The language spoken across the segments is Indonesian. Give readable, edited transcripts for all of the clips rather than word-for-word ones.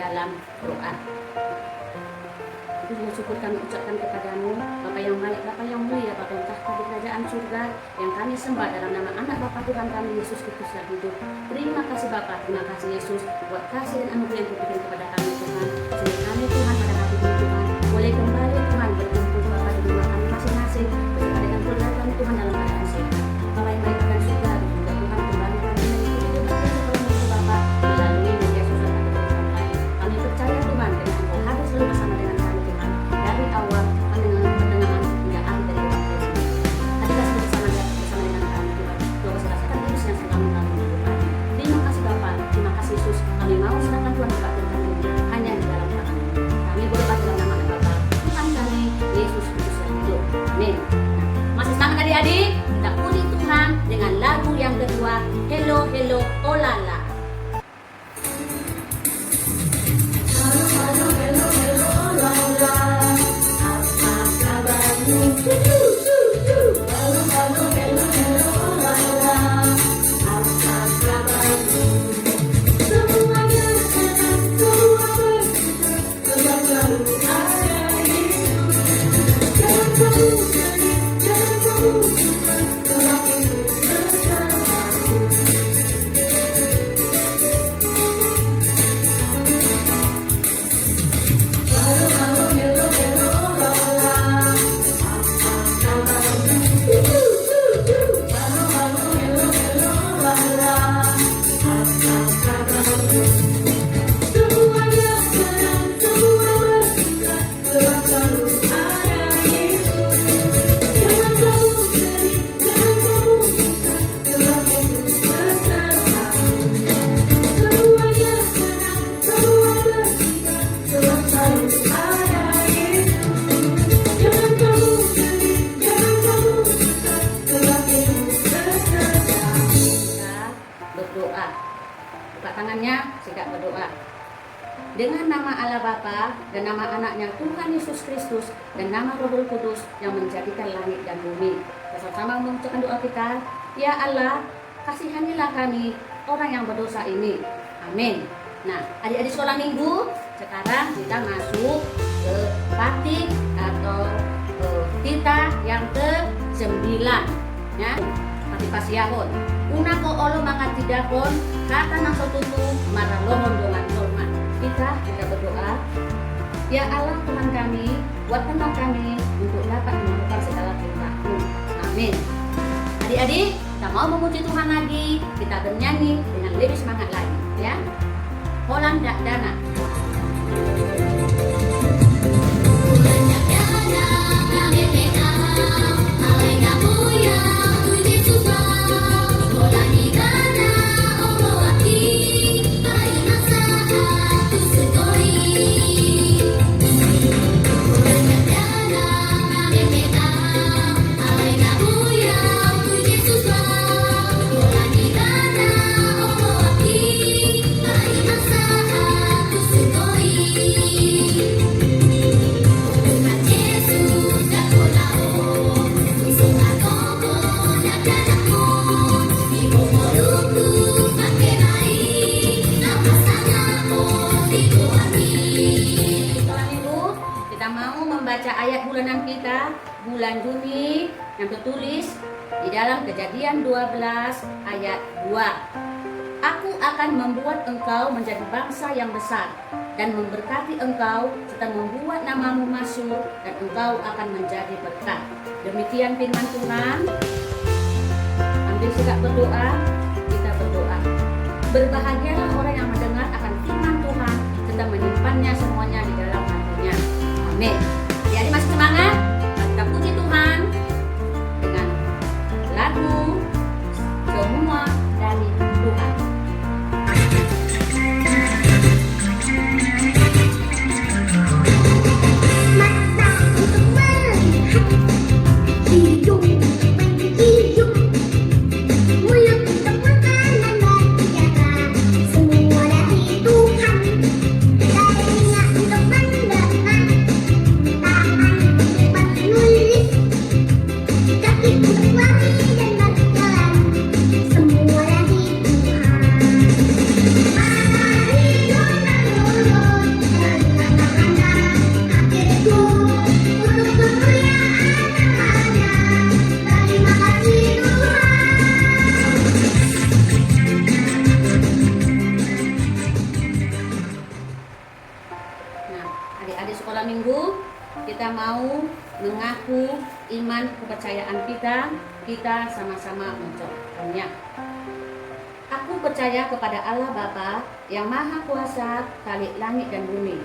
dalam doa. Puji syukur kami ucapkan kepadamu, Bapa yang baik, Bapa yang mulia, Bapa yang tahta di kerajaan surga, yang kami sembah dalam nama anak Bapa Tuhan kami Yesus Kristus yang hidup. Terima kasih Bapa, terima kasih Yesus buat kasih dan anugerah yang diberikan kepada kami Tuhan. Sehingga kami Tuhan pada hari ini Tuhan boleh kembali Tuhan berkumpul Bapa di rumah kami masing-masing bersama dengan keluarga kami Tuhan dalam keadaan sehat. Bapa yang baik dan surga, juga Tuhan kembali kami mengikuti hidup Bapa melalui media sosial kami online. Kami percaya Tuhan dengan Engkau hadir selalu bersama dengan kami Tuhan dari awal pendengaran hingga akhir dari waktu ini. Hadirlah bersama dengan kami Tuhan. Doa serahkan Yesus yang sedang melalui Tuhan. Terima kasih Bapa, terima kasih Yesus. Kami mau serahkan Tuhan kepada kami ini hanya di dalam tangan. Kami berdoa dalam nama Bapa Tuhan kami Yesus Kristus yang hidup. Amin. Masih semangat adik-adik? Kita puji Tuhan dengan lagu yang kedua, Hello Hello Olala. Berdoa, buka tangannya, sedang berdoa. Dengan nama Allah Bapa dan nama anaknya Tuhan Yesus Kristus dan nama Roh Kudus yang menjadikan langit dan bumi. Bersama mengucapkan doa kita, ya Allah, kasihanilah kami orang yang berdosa ini. Amin. Nah, adik-adik sekolah minggu, sekarang kita masuk ke batik atau kita yang ke-9, ya. Pasiyahon. Una ko olo mga tidakon, kata ng sotutu, maralongon dengan norman. Kita berdoa, ya Allah Tuhan kami, buatkanlah kami untuk dapat menemukan segala perintah-Mu. Amin. Adik-adik, kita mau memuji Tuhan lagi, kita bernyanyi dengan lebih semangat lagi, ya. Holland Dana. Baca ayat bulanan kita bulan Juni yang tertulis di dalam Kejadian 12 ayat 2. Aku akan membuat engkau menjadi bangsa yang besar dan memberkati engkau serta membuat namamu masyhur dan engkau akan menjadi berkat. Demikian firman Tuhan. Ambil sikap berdoa, kita berdoa. Berbahagialah orang yang mendengar akan firman Tuhan serta menyimpannya semuanya di dalam hatinya. Amin. Jadi masih semangat, kita puji Tuhan dengan lagu Semua dari Tuhan. Mata untuk melihat, hidung untuk mencium, mulut untuk makan dan berbicara, semua dari Tuhan. Telinga untuk mendengar, tangan untuk kita mau mengaku iman kepercayaan kita sama-sama mengucapkannya. Aku percaya kepada Allah Bapa yang Maha Kuasa, Khalik langit dan bumi.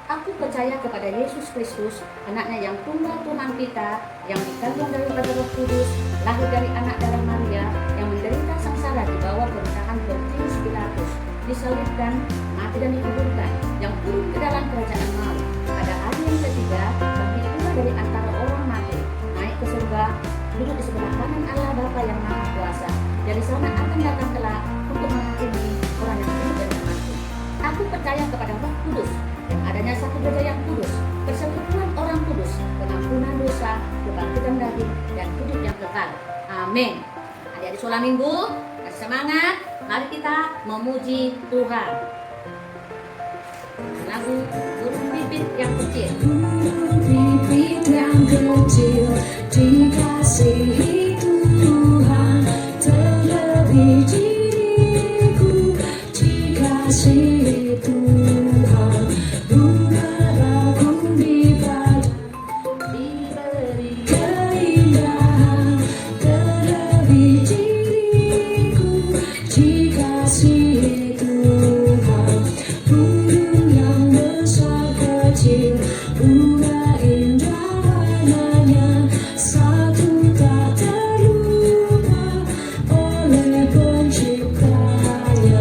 Aku percaya kepada Yesus Kristus, anaknya yang tunggal Tuhan kita, yang dikandung daripada Roh Kudus, lahir dari anak darah Maria, yang menderita sengsara di bawah pemerintahan Pontius Pilatus, disalibkan, mati dan dikuburkan, yang turun ke dalam kerajaan maut. Pada hari yang ketiga, bangkit pula dari antara orang mati, naik ke surga, duduk di sebelah kanan Allah Bapa yang Maha Kuasa. Dari sana akan datang kelak untuk menghakimi orang yang hidup dan yang mati. Aku percaya kepada Roh Kudus, yang adanya satu gereja yang kudus, persekutuan orang kudus, pengampunan dosa, kebangkitan daging, dan hidup yang kekal. Amin. Adik-adik sekolah minggu, kasih semangat. Mari kita memuji Tuhan. Lagu burung pipit yang kecil. Burung pipit yang kecil dikasihi Tuhan, terlebih diriku dikasihi Tuhan. Bunga bakung diberi keindahan, terlebih diriku dikasihi Tuhan. Burung yang besar kecil, bunga indah warnanya, satu tak terlupa oleh penciptanya.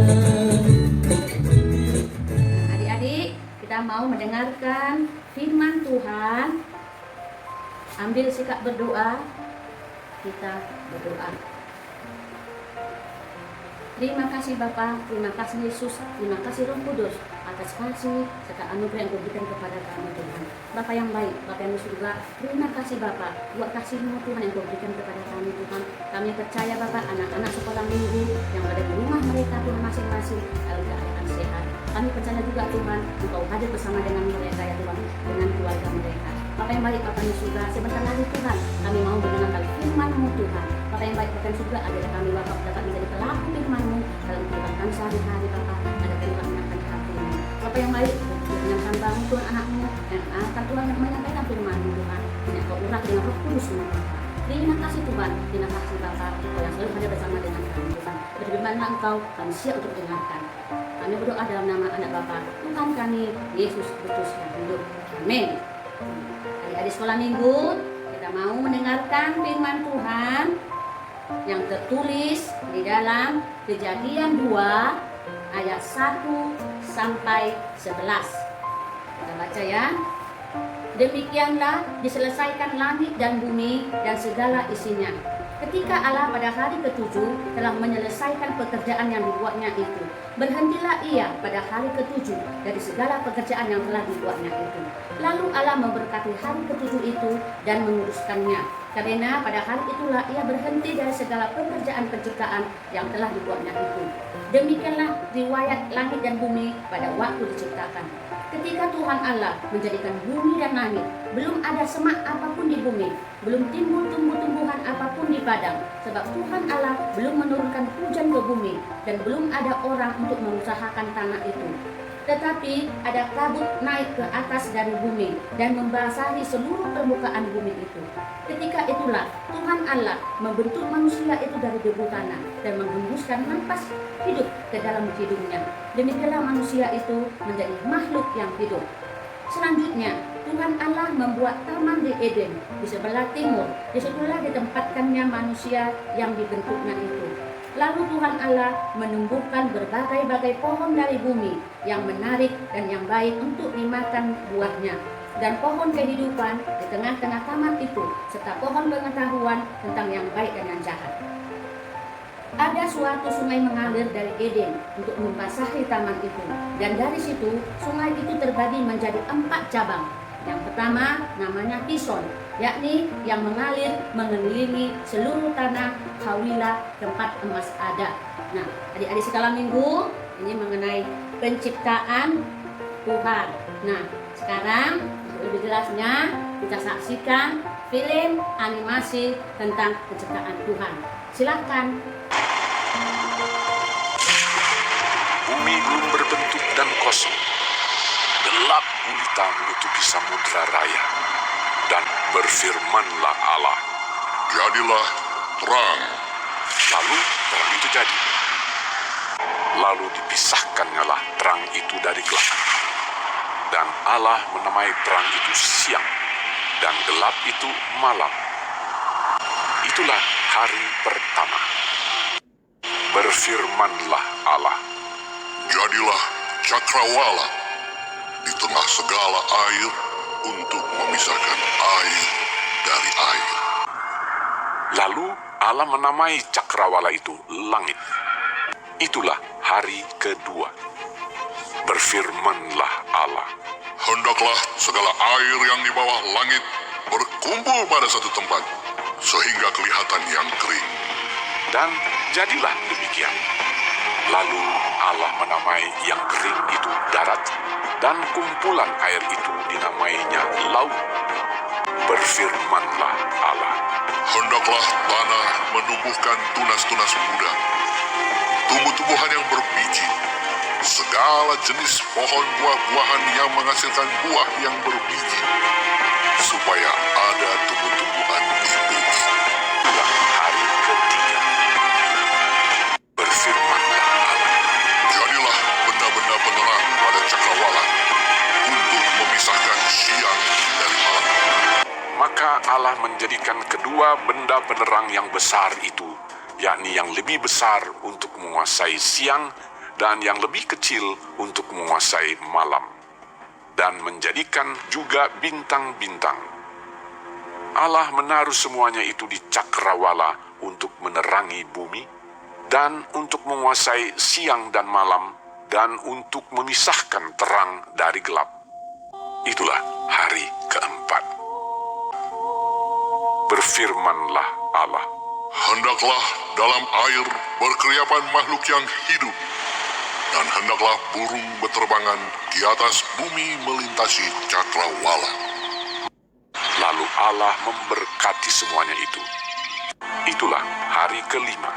Adik-adik, kita mau mendengarkan firman Tuhan. Ambil sikap berdoa. Kita berdoa. Terima kasih Bapa, terima kasih Yesus, terima kasih Roh Kudus atas kasih serta anugerah yang diberikan kepada kami Tuhan. Bapa yang baik, Bapa yang di surga, terima kasih Bapa buat kasih-Mu Tuhan yang diberikan kepada kami Tuhan. Kami percaya Bapa, anak-anak sekolah minggu yang berada di rumah mereka Tuhan masing-masing dalam keadaan sehat. Kami percaya juga Tuhan, Engkau hadir bersama dengan mereka ya Tuhan, dengan keluarga mereka. Bapa yang baik, Bapa yang di surga, sebentar lagi Tuhan, kami mau mendengarkan firman-Mu Tuhan. Bapa yang baik, Bapa yang di surga, ajarkan kami Bapa dapat menjadi pelaku firman-Mu dalam kehidupan kami sehari-hari Bapa. Ajarkan kami menyenangkan hati-Mu. Bapa yang baik, menyenangkan bangun Tuhan anak-Mu yang akan Tuhan menyampaikan firman-Mu Tuhan. Yang Kau urat dengan Roh Kudus-Mu Bapa. Terima kasih Tuhan, terima kasih Bapa, Kau yang selalu hadir bersama dengan kami Tuhan. Berfirman-Lah Engkau, kami siap untuk mendengarkan. Kami berdoa dalam nama anak Bapa, Tuhan kami, Yesus Kristus yang hidup. Amin. Adik-adik sekolah minggu, kita mau mendengarkan firman Tuhan yang tertulis di dalam Kejadian 2 ayat 1 sampai 11. Kita baca ya. Demikianlah diselesaikan langit dan bumi dan segala isinya. Ketika Allah pada hari ketujuh telah menyelesaikan pekerjaan yang dibuatnya itu, berhentilah ia pada hari ketujuh dari segala pekerjaan yang telah dibuatnya itu. Lalu Allah memberkati hari ketujuh itu dan menguruskannya, karena pada hari itulah ia berhenti dari segala pekerjaan penciptaan yang telah dibuatnya itu. Demikianlah riwayat langit dan bumi pada waktu diciptakan. Ketika Tuhan Allah menjadikan bumi dan langit, belum ada semak apapun di bumi, belum timbul tumbuh-tumbuhan apapun di padang, sebab Tuhan Allah belum menurunkan hujan ke bumi, dan belum ada orang untuk mengusahakan tanah itu. Tetapi ada kabut naik ke atas dari bumi dan membasahi seluruh permukaan bumi itu. Ketika itulah Tuhan Allah membentuk manusia itu dari debu tanah dan menghembuskan nafas hidup ke dalam hidungnya. Demikianlah manusia itu menjadi makhluk yang hidup. Selanjutnya Tuhan Allah membuat taman di Eden di sebelah timur. Disitulah ditempatkannya manusia yang dibentuknya itu. Lalu Tuhan Allah menumbuhkan berbagai-bagai pohon dari bumi yang menarik dan yang baik untuk dimakan buahnya, dan pohon kehidupan di tengah-tengah taman itu, serta pohon pengetahuan tentang yang baik dan yang jahat. Ada suatu sungai mengalir dari Eden untuk membasahi taman itu, dan dari situ sungai itu terbagi menjadi 4 cabang. Yang pertama namanya Pison, yakni yang mengalir mengelilingi seluruh tanah Hawilah tempat emas ada. Nah, adik-adik sekolah minggu, ini mengenai penciptaan Tuhan. Nah, sekarang lebih jelasnya kita saksikan film animasi tentang penciptaan Tuhan. Silakan. Bumi belum berbentuk dan kosong. Gelap gulita menutupi samudra raya. Berfirmanlah Allah, jadilah terang. Lalu terang itu jadi. Lalu dipisahkannyalah terang itu dari gelap. Dan Allah menamai terang itu siang, dan gelap itu malam. Itulah hari pertama. Berfirmanlah Allah, jadilah cakrawala di tengah segala air untuk memisahkan air dari air. Lalu Allah menamai cakrawala itu langit. Itulah hari kedua. Berfirmanlah Allah, hendaklah segala air yang di bawah langit berkumpul pada satu tempat, sehingga kelihatan yang kering. Dan jadilah demikian. Lalu Allah menamai yang kering itu darat, dan kumpulan air itu dinamainya laut. Berfirmanlah Allah, hendaklah tanah menumbuhkan tunas-tunas muda, tumbuh-tumbuhan yang berbiji, segala jenis pohon buah-buahan yang menghasilkan buah yang berbiji, supaya ada tumbuh-tumbuhan di bumi. Itulah hari ketiga. Berfirmanlah Allah, jadilah benda-benda penerang pada cakrawala untuk memisahkan siang dari malam. Maka Allah menjadikan kedua benda penerang yang besar itu, yakni yang lebih besar untuk menguasai siang dan yang lebih kecil untuk menguasai malam, dan menjadikan juga bintang-bintang. Allah menaruh semuanya itu di cakrawala untuk menerangi bumi, dan untuk menguasai siang dan malam, dan untuk memisahkan terang dari gelap. Itulah hari keempat. Berfirmanlah Allah, hendaklah dalam air berkeriapan makhluk yang hidup, dan hendaklah burung berterbangan di atas bumi melintasi cakrawala. Lalu Allah memberkati semuanya itu. Itulah hari kelima.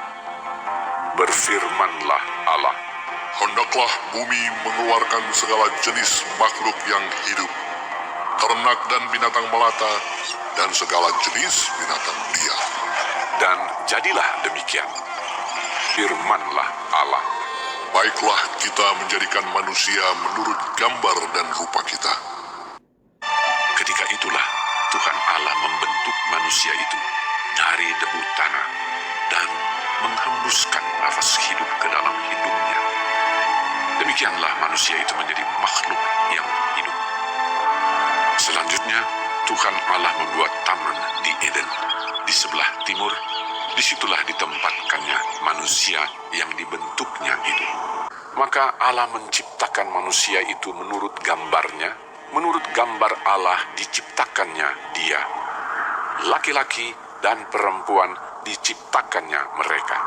Berfirmanlah Allah, hendaklah bumi mengeluarkan segala jenis makhluk yang hidup, ternak dan binatang melata, dan segala jenis binatang liar. Dan jadilah demikian. Firmanlah Allah, baiklah kita menjadikan manusia menurut gambar dan rupa kita. Ketika itulah Tuhan Allah membentuk manusia itu dari debu tanah dan menghembuskan nafas hidup ke dalam hidungnya. Demikianlah manusia itu menjadi makhluk yang hidup. Selanjutnya Tuhan Allah membuat taman di Eden di sebelah timur. Disitulah ditempatkannya manusia yang dibentuknya itu. Maka Allah menciptakan manusia itu menurut gambarnya, menurut gambar Allah diciptakannya dia. Laki-laki dan perempuan diciptakannya mereka.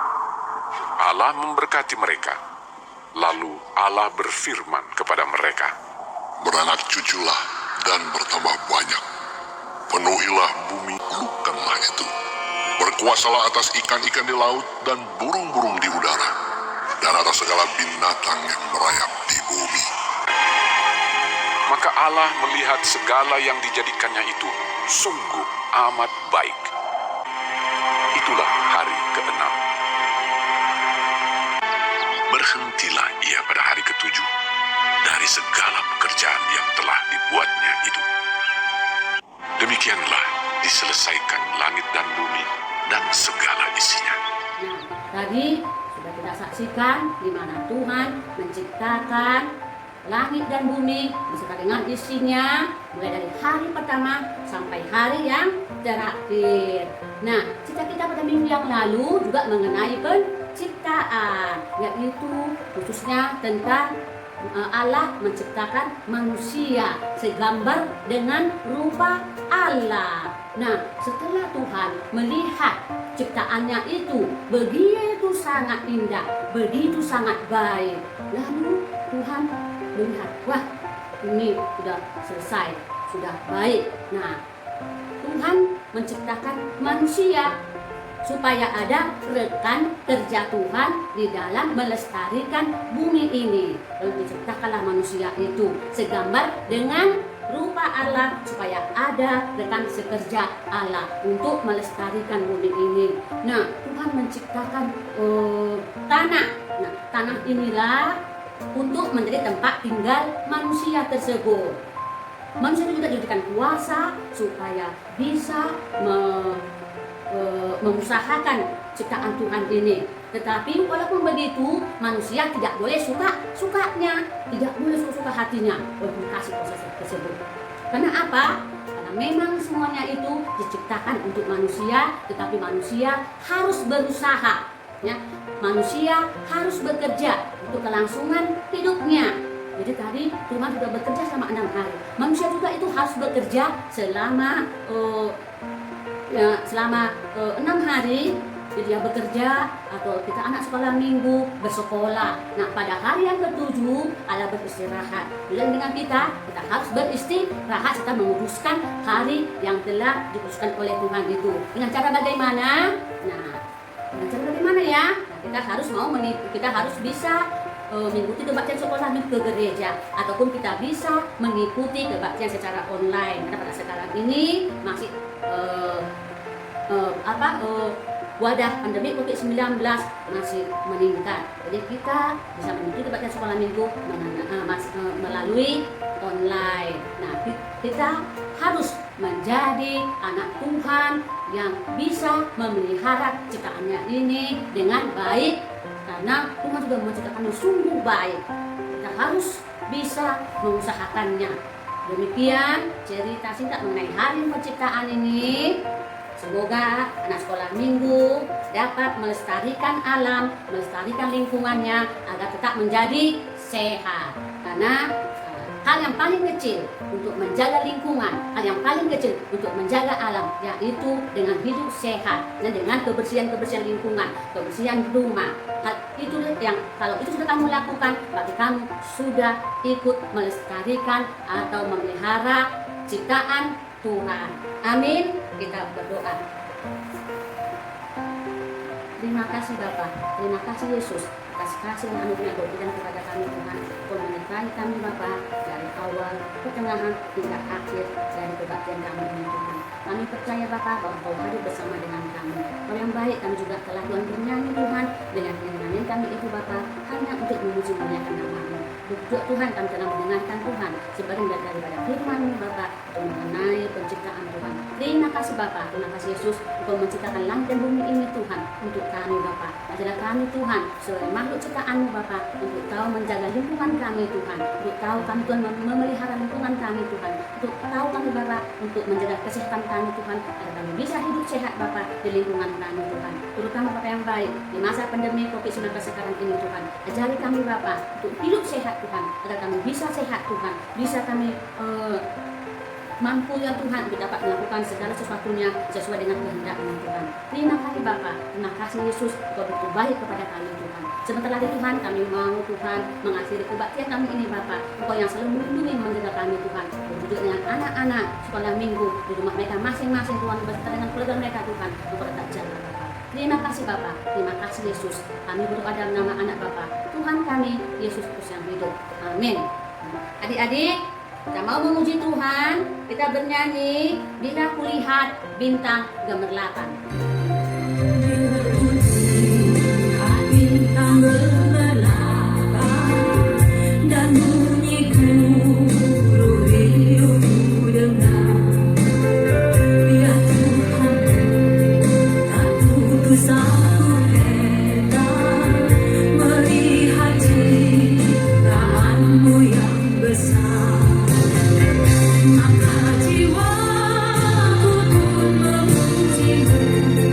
Allah memberkati mereka. Lalu Allah berfirman kepada mereka, beranak cuculah dan bertambah banyak. Penuhilah bumi, penuhkanlah itu. Berkuasalah atas ikan-ikan di laut dan burung-burung di udara, dan atas segala binatang yang merayap di bumi. Maka Allah melihat segala yang dijadikannya itu sungguh amat baik. Itulah hari ke-6. Berhentilah ia pada hari ke-7 dari segala pekerjaan yang telah dibuatnya itu. Demikianlah diselesaikan langit dan bumi dan segala isinya. Nah, tadi sudah kita saksikan di mana Tuhan menciptakan langit dan bumi beserta dengan isinya mulai dari hari pertama sampai hari yang terakhir. Nah, cerita kita pada minggu yang lalu juga mengenai penciptaan, yaitu khususnya tentang Allah menciptakan manusia segambar dengan rupa Allah. Nah, setelah Tuhan melihat ciptaannya itu begitu sangat indah, begitu sangat baik, lalu Tuhan melihat, wah, ini sudah selesai, sudah baik. Nah, Tuhan menciptakan manusia supaya ada rekan kerja Tuhan di dalam melestarikan bumi ini. Lalu diciptakanlah manusia itu segambar dengan rupa Allah, supaya ada rekan sekerja Allah untuk melestarikan bumi ini. Nah, Tuhan menciptakan tanah. Nah, tanah inilah untuk menjadi tempat tinggal manusia tersebut. Manusia juga diberikan kuasa supaya bisa mengusahakan ciptaan Tuhan ini. Tetapi walaupun begitu, manusia tidak boleh suka-sukanya, tidak boleh suka hatinya kasih proses tersebut. Karena apa? Karena memang semuanya itu diciptakan untuk manusia, tetapi manusia harus berusaha. Ya, manusia harus bekerja untuk kelangsungan hidupnya. Jadi tadi Tuhan sudah bekerja selama 6 hari. Manusia juga itu harus bekerja selama 6 hari. Jadi dia bekerja, atau kita anak sekolah minggu bersekolah. Nah, pada hari yang ke-7 Allah beristirahat. Dan dengan kita harus beristirahat serta menguruskan hari yang telah dikhususkan oleh Tuhan itu. Dengan cara bagaimana? Nah, dengan cara bagaimana ya? Nah, kita harus bisa mengikuti kebaktian sekolah minggu ke gereja, ataupun kita bisa mengikuti kebaktian secara online. Karena pada sekarang ini masih wadah pandemi COVID-19 masih meningkat. Jadi kita bisa mengikuti kebaktian sekolah minggu melalui online. Nah, kita harus menjadi anak Tuhan yang bisa memelihara ciptaannya ini dengan baik, karena Tuhan sudah menciptakannya sungguh baik. Kita harus bisa mengusahakannya. Demikian cerita singkat mengenai hari penciptaan ini. Semoga anak sekolah minggu dapat melestarikan alam, melestarikan lingkungannya agar tetap menjadi sehat. Karena hal yang paling kecil untuk menjaga lingkungan, hal yang paling kecil untuk menjaga alam, yaitu dengan hidup sehat dan dengan kebersihan lingkungan, kebersihan rumah. Hal itu yang kalau itu sudah kamu lakukan, berarti kamu sudah ikut melestarikan atau memelihara ciptaan Tuhan. Amin. Kita berdoa. Terima kasih Bapa, terima kasih Yesus atas kasih dan anugerah yang berikan kepada kami Tuhan. Kau menyertai kami Bapa dari awal, pertengahan hingga akhir dari kebaktian kami ini Tuhan. Kami percaya Bapa bahwa Kau hadir bersama dengan kami. Kau yang baik, kami juga telah Tuhan bernyanyi Tuhan dengan nyanyian kami itu Bapa hanya untuk memuji muliakan nama-Mu. Juga Tuhan, kami telah mendengarkan Tuhan sebagian daripada firman-Mu Bapa mengenai penciptaan Tuhan. Terima kasih Bapa, terima kasih Yesus, Engkau menciptakan langit dan bumi ini Tuhan untuk kami Bapa. Adalah kami Tuhan sebagai makhluk ciptaan-Mu Bapa, untuk tahu menjaga lingkungan kami Tuhan, untuk tahu kami Tuhan memelihara lingkungan kami Tuhan, untuk tahu kami Bapa untuk menjaga kesehatan kami Tuhan, agar kami bisa hidup sehat Bapa di lingkungan kami Tuhan. Terutama Bapa yang baik di masa pandemi COVID-19 sekarang ini Tuhan, ajari kami Bapa untuk hidup sehat Tuhan, agar kami bisa sehat Tuhan, bisa kami mampu ya Tuhan untuk dapat melakukan segala sesuatunya sesuai dengan kehendak-Mu Tuhan. Terima kasih Bapa, terima kasih Yesus, Engkau begitu baik kepada kami Tuhan. Sebentar lagi Tuhan, kami mau Tuhan mengakhiri kebaktian kami ini Bapa. Engkau yang selalu melindungi menjaga kami Tuhan, begitu dengan anak-anak sekolah minggu di rumah mereka masing-masing Tuhan, beserta dengan keluarga mereka Tuhan, Engkau tetap jaga Bapa. Terima kasih Bapa, terima kasih Yesus. Kami berdoa dalam nama anak Bapa, Tuhan kami, Yesus Kristus yang hidup. Amin. Adik-adik, kita mau memuji Tuhan, kita bernyanyi Bila Kulihat Bintang Gemerlapan. Bintang gemerlapan dan bunyi guru hidupku dengar. Biar Tuhan tak putus aku rela melihat ciptaan-Mu yang besar. Maka jiwaku pun memuji-Mu.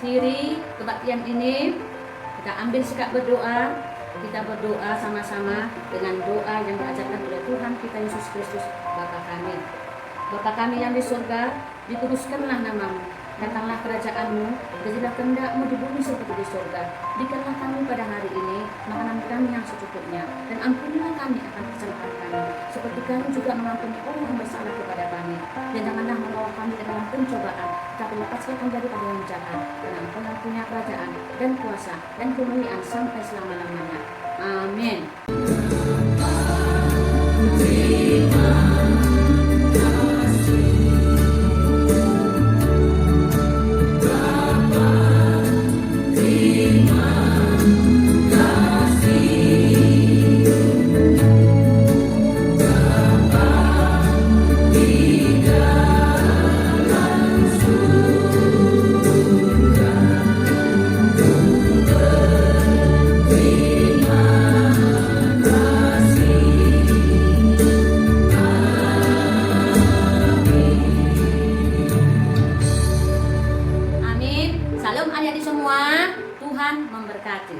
mengakhiri kebaktian ini, kita ambil sikap berdoa. Kita berdoa sama-sama dengan doa yang diajarkan oleh Tuhan kita Yesus Kristus, Bapa kami. Bapa kami yang di surga, dikuduskanlah namamu. Datanglah kerajaanmu, jadilah kehendakmu di bumi seperti di surga. Berikanlah kami pada hari ini makanan kami yang secukupnya, dan ampunilah kami akan kesalahan kami, seperti kami juga mengampuni orang yang bersalah kepada kami. Dan janganlah membawa kami ke dalam pencobaan, tapi lepaskan kami daripada yang jahat. Karena Engkau yang punya kerajaan dan kuasa dan kemuliaan sampai selama-lamanya. Amin. Amin. Salam adik-adik semua. Tuhan memberkati.